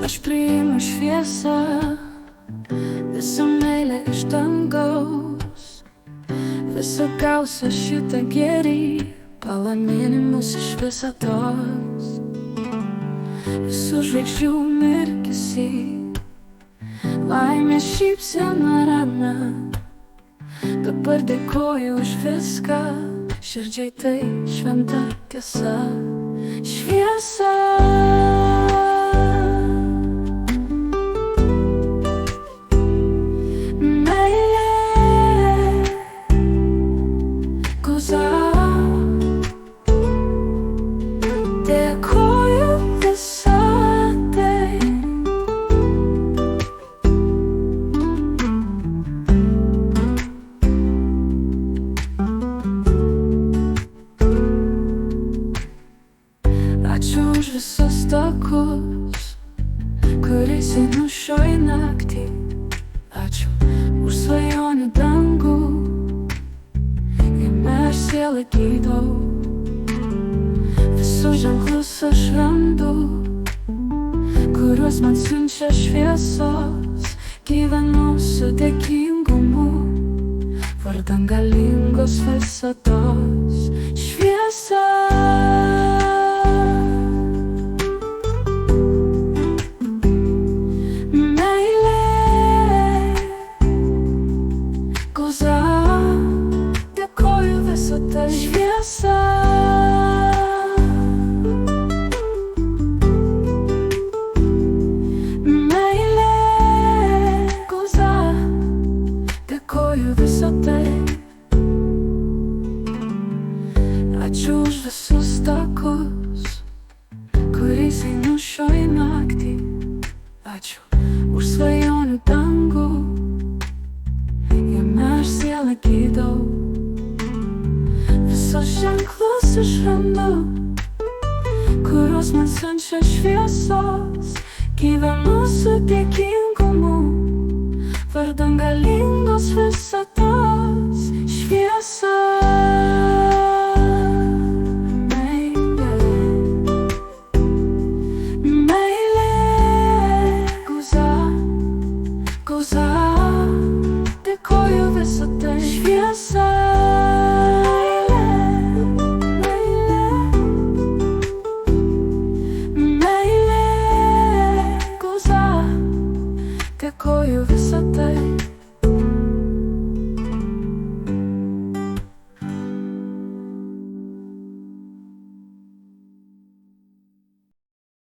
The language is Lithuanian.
Aš priimu šviesą, visą meilę iš dangaus, visą gausą šitą gėrį, palaminimus iš visatos, visų žvaigždžių mirgesį, laimės šypseną ramią. Dabar dėkoju už viską, širdžiai tai šventa tiesa. Šviesa, dėkoju visatai. Ačiū už visus takus, kuriais einu šioj naktį. Ačiū už svajonių dangų, jame aš sielą gydau. Visus ženklus aš randu, kuriuos man siunčia šviesos. Gyvenu su dėkingumu, vardan galingos visatos. Šviesa, dėkoju visatai. Šviesa, meilė, gauza, dėkoju visatai. Ačiū už visus takus, kuriais einu šioj naktį. Ačiū už svajonių dangų, jame aš sielą gydau. Visus ženklus aš randu, kuriuos man siunčia šviesos. Gyvenu su dėkingumu, vardan galingos visatos. Šviesa, meilė, meilė, gauza, gauza, dėkoju visatai. Šviesa, meilė, gauza, dėkoju visatai.